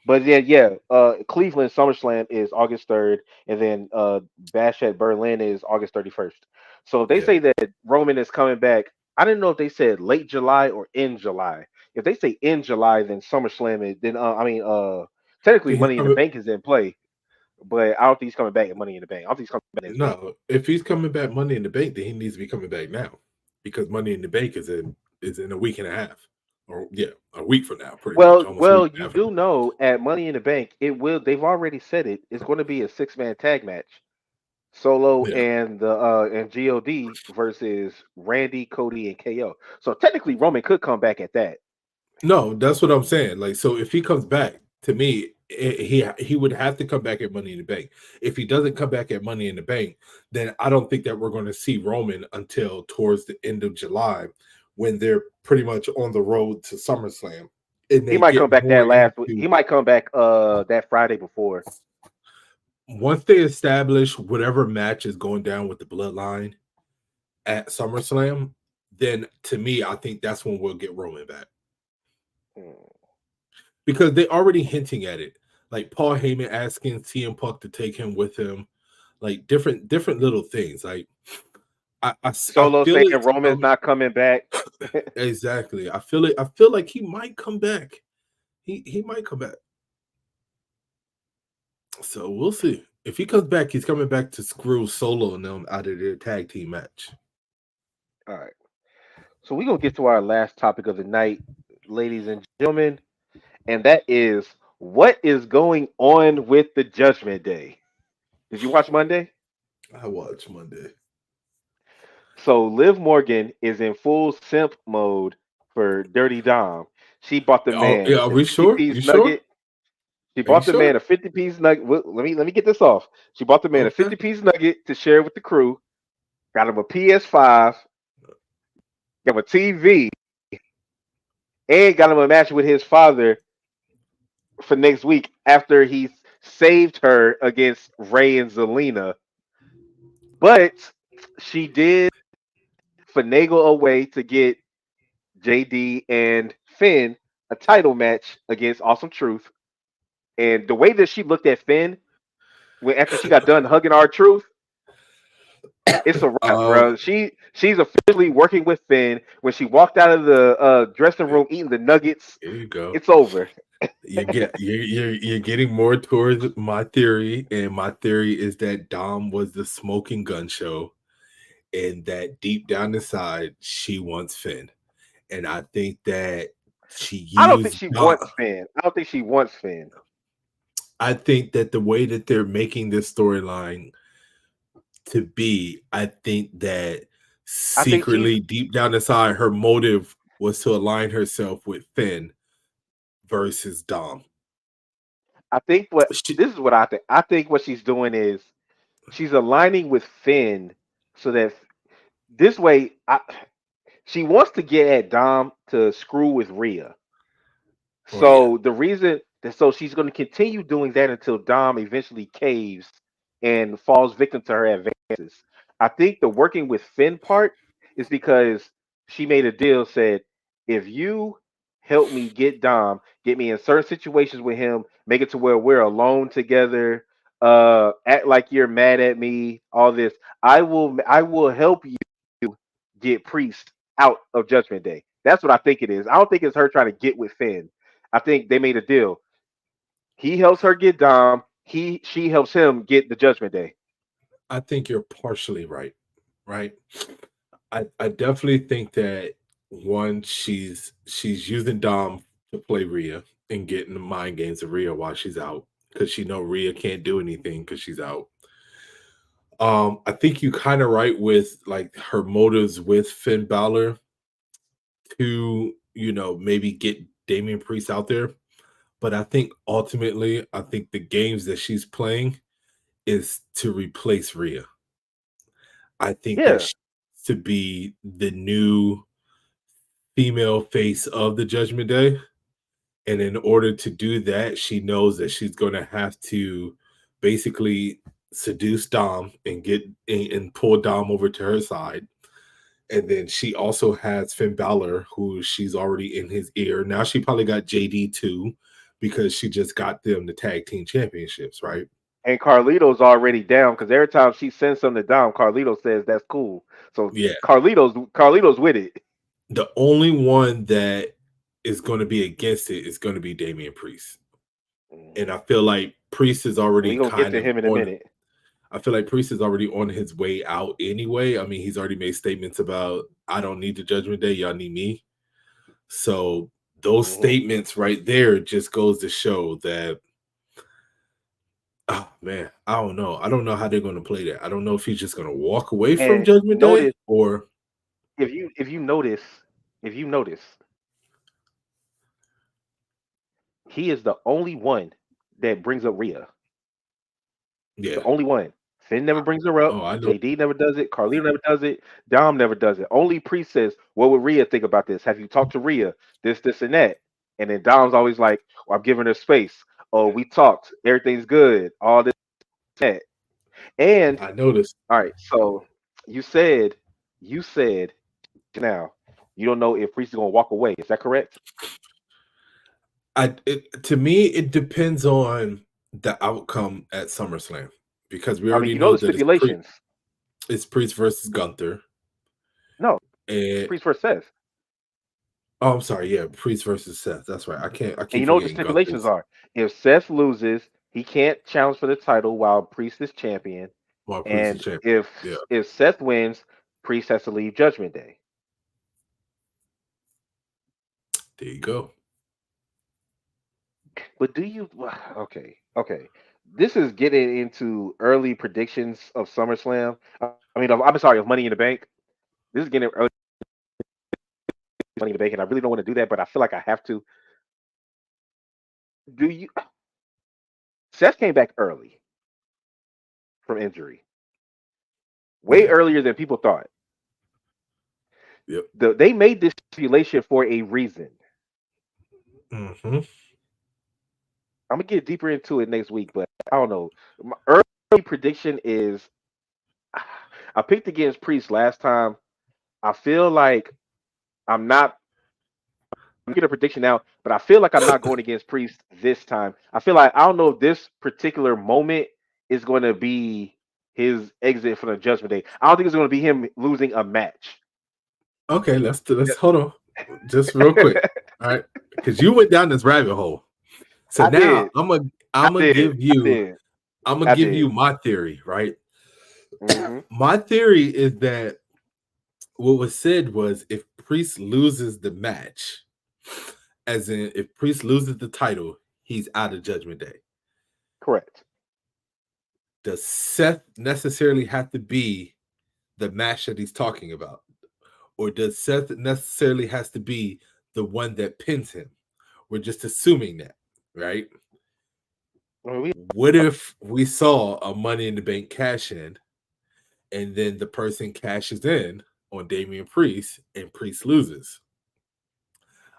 but Cleveland SummerSlam is August 3rd, and then Bash at Berlin is August 31st. So if they Yeah. say that Roman is coming back, I didn't know if they said late July or in July. If they say in July, then SummerSlam is then technically He's Money in the coming. Bank is in play, but I don't think he's coming back at Money in the Bank. I don't think he's coming back next week. No, if he's coming back Money in the Bank, then he needs to be coming back now, because Money in the Bank is in a week and a half, or yeah, a week from now, pretty much, almost a week Well, and a you half from do know at Money in the Bank, it will. They've already said it. It's going to be a 6-man tag match. Solo now. Yeah. and God versus Randy, Cody, and KO. So technically, Roman could come back at that. No, that's what I'm saying. Like, so if he comes back, to me, he would have to come back at Money in the Bank. If he doesn't come back at Money in the Bank, then I don't think that we're going to see Roman until towards the end of July, when they're pretty much on the road to SummerSlam, and He they might come get back more that last. into He might come back that Friday before. once they establish whatever match is going down with the bloodline, at SummerSlam, then to me, I think that's when we'll get Roman back Mm. because they're already hinting at it. Like Paul Heyman asking CM Punk to take him with him, like different little things. Like I Solo feel saying it Roman's coming. not coming back. Exactly. I feel it. I feel like he might come back. He might come back. So we'll see. If he comes back, he's coming back to screw Solo and them out of their tag team match. All right. So we're gonna get to our last topic of the night, ladies and gentlemen, and that is what is going on with the Judgment Day. Did you watch Monday? I watch Monday. So Liv Morgan is in full simp mode for Dirty Dom. She bought the Oh man yeah, are a we 50 sure? piece You sure? nugget. She Are you bought the sure? man a 50-piece nugget. Let me get this off. She bought the man a Okay. 50-piece nugget to share with the crew. Got him a PS5, got him a TV, and got him a match with his father for next week after he saved her against Ray and Zelina. But she did finagle a way to get JD and Finn a title match against Awesome Truth. And the way that she looked at Finn when after she got done hugging our Truth, it's a wrap, um, bro. She's officially working with Finn. When she walked out of the dressing room eating the nuggets, here you go. it's over. You're getting more towards my theory, and my theory is that Dom was the smoking gun show, and that deep down inside she wants Finn, and I think that she I don't think used she Dom. wants Finn. I don't think she wants Finn. I think that the way that they're making this storyline to be, I think that I think she's. secretly deep down inside her motive was to align herself with Finn versus Dom. I think what She, this is what I think. I think what she's doing is she's aligning with Finn so that this way she wants to get at Dom to screw with Rhea. oh yeah, So the reason that so she's going to continue doing that until Dom eventually caves and falls victim to her advances. I think the working with Finn part is because she made a deal, said, if you help me get Dom, get me in certain situations with him, make it to where we're alone together, act like you're mad at me, all this, I will help you get Priest out of Judgment Day. That's what I think it is. I don't think it's her trying to get with Finn. I think they made a deal. He helps her get Dom. She helps him get the Judgment Day. I think you're partially right. Right. I definitely think that one, she's using Dom to play Rhea and getting the mind games of Rhea while she's out because she know Rhea can't do anything because she's out. I think you kind of right with like her motives with Finn Balor to maybe get Damian Priest out there, but I think ultimately I think the games that she's playing is to replace Rhea. I think that Yeah, she to be the new female face of the Judgment Day. And in order to do that, she knows that she's going to have to basically seduce Dom and and pull Dom over to her side. And then she also has Finn Balor, who she's already in his ear. Now she probably got JD too, because she just got them the tag team championships, right? and Carlito's already down because every time she sends something to Dom, Carlito says that's cool. So Yeah. Carlito's with it. The only one that is going to be against it is going to be Damian Priest. And Mhm. I feel like Priest is already We gonna get kind to of him in a on minute. I feel like Priest is already on his way out anyway. I mean, he's already made statements about I don't need the Judgment Day, y'all need me. So those Hmm. statements right there just goes to show that oh man, I don't know. I don't know how they're going to play that. I don't know if he's just going to walk away from And Judgment Day notice or if you notice, he is the only one that brings up Rhea. yeah. The only one. Finn never brings her up. Oh, I know. JD never does it. Carlito never does it. Dom never does it. Only Priest says, "What would Rhea think about this? Have you talked to Rhea? This, and that." And then Dom's always like, well, "I'm giving her space. Oh, we talked. Everything's good. All this, that." And I noticed. all right, so you said you said now you don't know if Priest is going to walk away. Is that correct? To me, it depends on the outcome at SummerSlam because we I mean, already you know know the that stipulations. it's Priest versus Gunther. No, it's And Priest versus Seth. oh, I'm sorry, yeah, Priest versus Seth. That's right. I And keep you know what the forgetting stipulations Gunther's are. If Seth loses, he can't challenge for the title while Priest is champion. while Priest is And champion. if Yeah, if Seth wins, Priest has to leave Judgment Day. there you go. But do you? Okay. This is getting into early predictions of SummerSlam. I mean, I'm sorry, of Money in the Bank. This is getting early Money in the Bank, and I really don't want to do that, but I feel like I have to. Do you? Seth came back early from injury, way Yeah. earlier than people thought. Yep. They made this stipulation for a reason. Hmm. I'm gonna get deeper into it next week, but I don't know. My early prediction is I picked against Priest last time. I feel like I'm not. I'm getting a prediction now, but I feel like I'm not going against Priest this time. I feel like I don't know if this particular moment is going to be his exit from the Judgment Day. I don't think it's going to be him losing a match. Okay, let's hold on, just real quick. All right, because you went down this rabbit hole. So I now did. I I'm gonna did. give I you did. I'm gonna I give did. you my theory, right? Hmm. My theory is that what was said was if Priest loses the match, as in if Priest loses the title, he's out of Judgment Day. Correct. Does Seth necessarily have to be the match that he's talking about? Or does Seth necessarily has to be the one that pins him? We're just assuming that, right? I mean, What if we saw a Money in the Bank cash in and then the person cashes in on Damian Priest and Priest loses?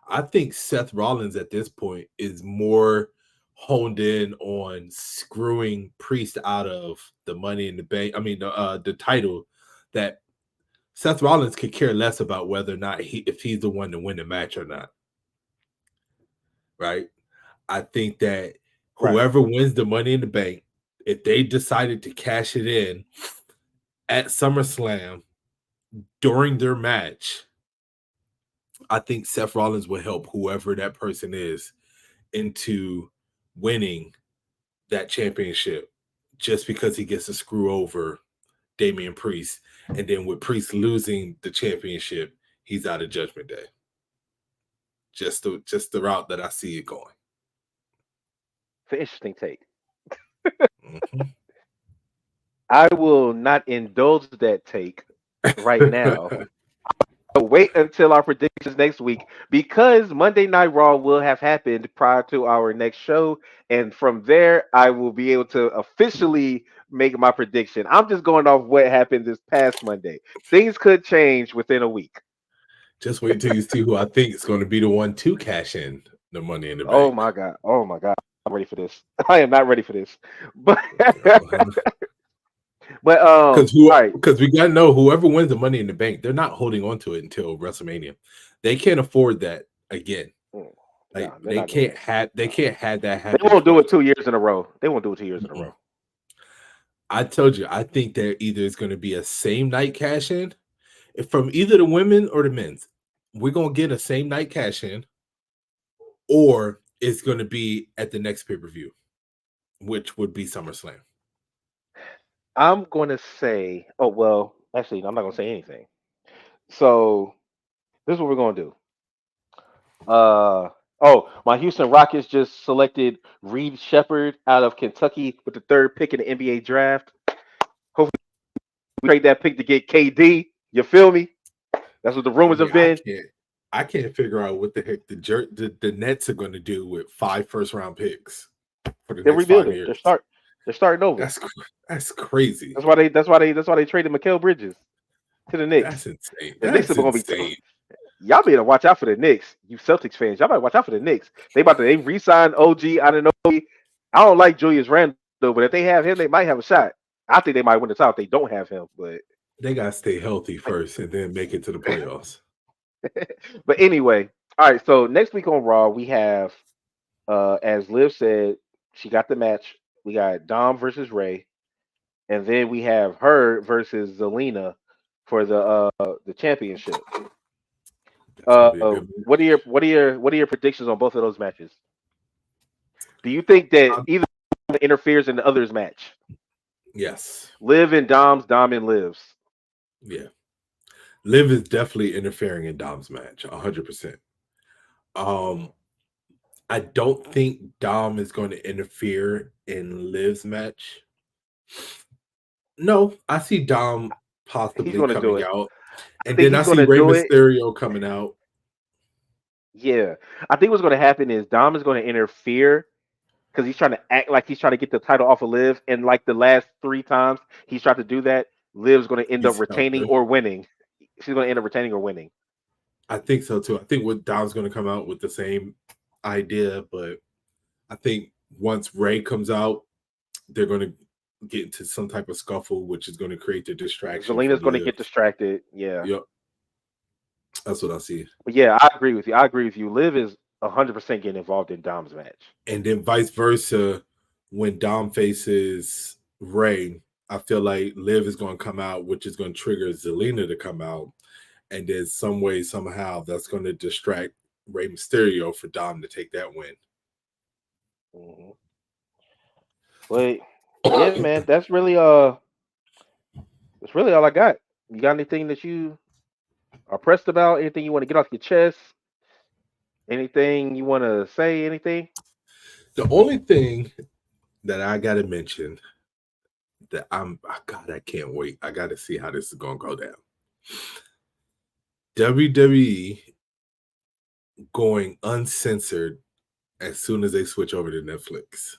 I think Seth Rollins at this point is more honed in on screwing Priest out of the Money in the Bank. I mean, the title that Seth Rollins could care less about whether or not if he's the one to win the match or not. Right? I think that right. whoever wins the Money in the Bank, if they decided to cash it in at SummerSlam during their match, I think Seth Rollins will help whoever that person is into winning that championship just because he gets to screw over Damian Priest. And then with Priest losing the championship, he's out of Judgment Day. Just the route that I see it going. It's an interesting take. Mhm. I will not indulge that take right now. Wait until our predictions next week because Monday Night Raw will have happened prior to our next show, and from there I will be able to officially make my prediction. I'm just going off what happened this past Monday. Things could change within a week. Just wait till you see who I think is going to be the one to cash in the Money in the Oh Bank. my god! Oh my god! I'm ready for this. I am not ready for this. But but all right. Because we gotta know whoever wins the Money in the Bank, they're not holding on to it until WrestleMania. They can't afford that again. No, Like they're not doing it. they can't have that They happen won't do it twice. 2 years in a row. They won't do it 2 years in a Mm-mm. row. I told you, I think there either is going to be a same night cash in from either the women or the men's. We're gonna get a same night cash in, or it's going to be at the next pay per view, which would be SummerSlam. I'm going to say. Oh well, actually, I'm not going to say anything. So this is what we're going to do. My Houston Rockets just selected Reed Shepard out of Kentucky with the third pick in the NBA draft. Hopefully, we trade that pick to get KD. You feel me? That's what the rumors have Yeah, been. I can't figure out what the heck the Nets are going to do with 5 first round picks for the They're next 5 rebuilding. years. They're starting over. That's that's crazy. That's why they traded Mikal Bridges to the That's Knicks. insane. The Knicks are That's going to be insane. y'all better watch out for the Knicks. You Celtics fans, y'all better watch out for the Knicks. They re-signed OG. I don't know. I don't like Julius Randle, but if they have him, they might have a shot. I think they might win the title if they don't have him, but They gotta stay healthy But, first and then make it to the playoffs. but anyway, all right. So next week on Raw, we have, as Liv said, she got the match. We got Dom versus Ray, and then we have her versus Zelina for the championship. That's gonna be a good What are your predictions on both of those matches? Do you think that one. either one interferes in the other's match? Yes. Liv and Dom's, Dom and Liv's. Yeah. Liv is definitely interfering in Dom's match, 100%. Mm. Um, I don't think Dom is going to interfere in Liv's match. No, I see Dom He's possibly going to do coming it. out, I and think then I he's going see to Rey do it. Mysterio coming out. Yeah, I think what's going to happen is Dom is going to interfere because he's trying to act like he's trying to get the title off of Liv, and like the last three times he's tried to do that, Liv's going to end up He's retaining helping. or winning. She's going to end up retaining or winning. I think so too. I think what Dom's going to come out with the same idea, but I think once Ray comes out, they're going to get into some type of scuffle, which is going to create the distraction Zelina's from going to Liv. get distracted. Yeah, Yep, that's what I see. but yeah, I agree with you. I agree with you. Liv is 100% getting involved in Dom's match. And then vice versa, when Dom faces Ray, I feel like Liv is going to come out, which is going to trigger Zelina to come out, and then some way somehow that's going to distract Rey Mysterio for Dom to take that win. Hmm. But yeah, man, that's really all I got. You got anything that you are pressed about? Anything you want to get off your chest? Anything you want to say? Anything? The only thing that I got to mention that God, I can't wait. I got to see how this is going to go down. WWE going uncensored as soon as they switch over to Netflix.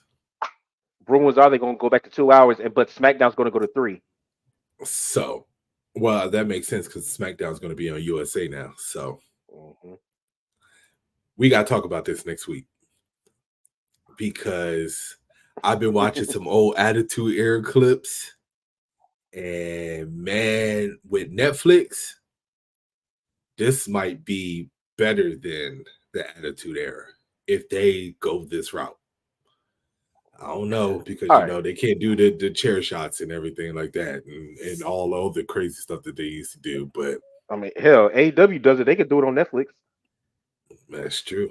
Rumors are they going to go back to 2 hours, and but SmackDown's going to go to three. So, well, that makes sense because SmackDown is going to be on USA now. So, Hmm. we got to talk about this next week because I've been watching some old Attitude Era clips, and man, with Netflix, this might be better than the Attitude Era if they go this route. I don't know because All right. they can't do the chair shots and everything like that, and all the crazy stuff that they used to do. But I mean, hell, AEW does it. They could do it on Netflix. that's true.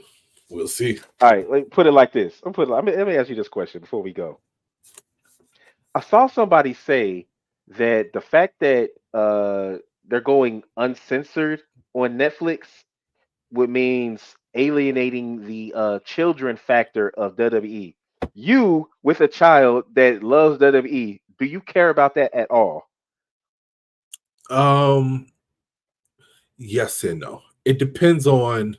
We'll see. All right. Let me put it like this. Let me ask you this question before we go. I saw somebody say that the fact that they're going uncensored on Netflix would means alienating the children factor of WWE. You with a child that loves WWE, do you care about that at all? Um, yes and no. It depends on.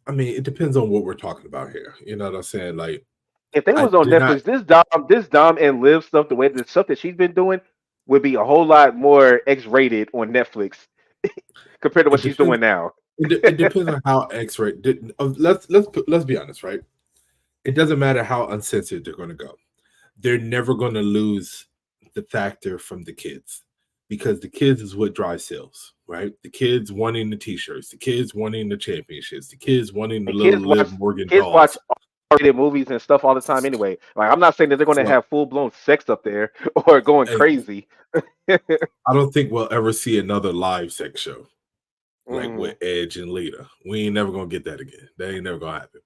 I mean, it depends on what we're talking about here. You know what I'm saying? Like, If they I was on did not. Netflix, this Dom and Liv stuff, the way the stuff that she's been doing, would be a whole lot more X-rated on Netflix compared to what It she's depends. doing now. It depends on how X-ray. Let's be honest, right? It doesn't matter how uncensored they're going to go. They're never going to lose the factor from the kids because the kids is what drives sales, right? The kids wanting the t-shirts, the kids wanting the championships, the kids wanting the And little Liv Morgan kids watch dolls. R-rated movies and stuff all the time anyway. Like I'm not saying that they're going to So have full blown sex up there or going crazy. I don't think we'll ever see another live sex show like Mm, with Edge and Lita. We ain't never gonna get that again. That ain't never gonna happen.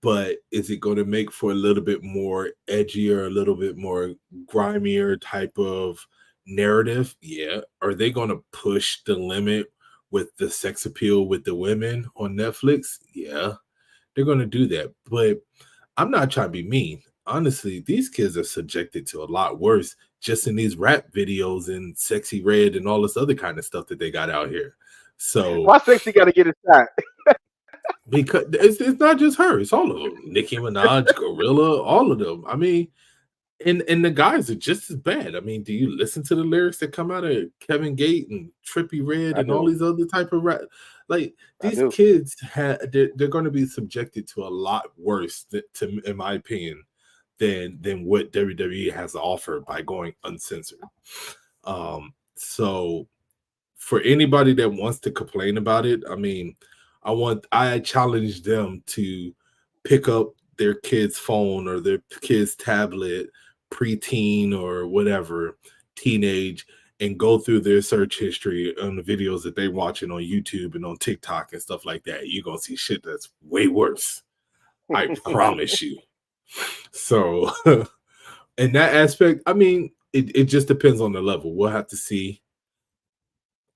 But is it going to make for a little bit more edgier, a little bit more grimier type of narrative? Yeah. Are they going to push the limit with the sex appeal with the women on Netflix? Yeah, they're going to do that. But I'm not trying to be mean. Honestly, these kids are subjected to a lot worse just in these rap videos and Sexy Red and all this other kind of stuff that they got out here. So why sexy got to get a shot? because it's not just her, it's all of them. Nicki Minaj, Gorilla, all of them. I mean, and the guys are just as bad. I mean, do you listen to the lyrics that come out of Kevin Gate and Trippy Red I and all do. these other type of rap? Like I these do. kids they're going to be subjected to a lot worse, in my opinion, than what WWE has to offer by going uncensored. So for anybody that wants to complain about it, I mean, I challenge them to pick up their kid's phone or their kid's tablet, preteen or whatever, teenage, and go through their search history on the videos that they're watching on YouTube and on TikTok and stuff like that. You're gonna see shit that's way worse. I promise you. So in that aspect, I mean, it just depends on the level. We'll have to see.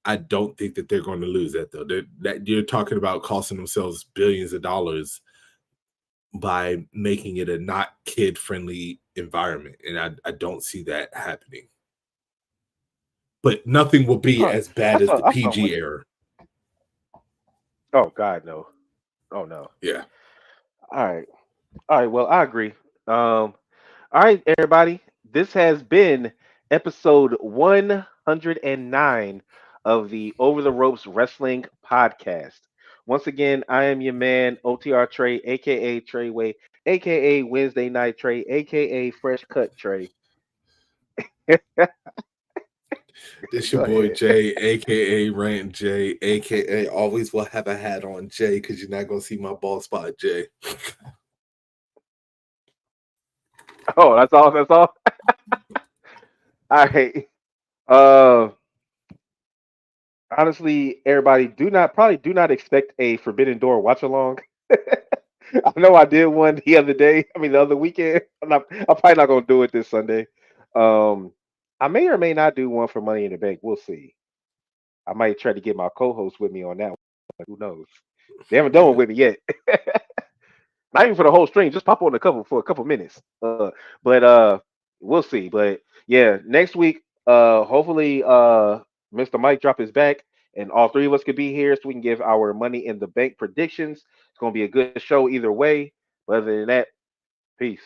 I don't think that they're going to lose that though. That you're talking about costing themselves billions of dollars by making it a not kid friendly environment, and I don't see that happening. But nothing will be Oh, as bad as the I saw one. PG era. Oh God, no. Oh no. Yeah. All right. All right. Well, I agree. All right, everybody. This has been episode 109 of the Over the Ropes Wrestling Podcast. Once again, I am your man, OTR Trey, aka Treyway, aka Wednesday Night Trey, aka Fresh Cut Trey. This your Go boy ahead. Jay, aka Rant Jay, aka always will have a hat on Jay, because you're not gonna see my bald spot, Jay. Oh, that's all. That's all. All right. Uh, honestly, everybody, do not expect a Forbidden Door watch along. I know I did one the other day. I mean, the other weekend. I'm probably not gonna do it this Sunday. Um, I may or may not do one for Money in the Bank. We'll see. I might try to get my co-host with me on that one. Who knows? They haven't done one Yeah. with me yet. Not even for the whole stream. Just pop on a couple for a couple minutes. But we'll see. But yeah, next week, hopefully, Mr. Mike drop his back, and all three of us could be here so we can give our Money in the Bank predictions. It's gonna be a good show either way. But other than that, peace.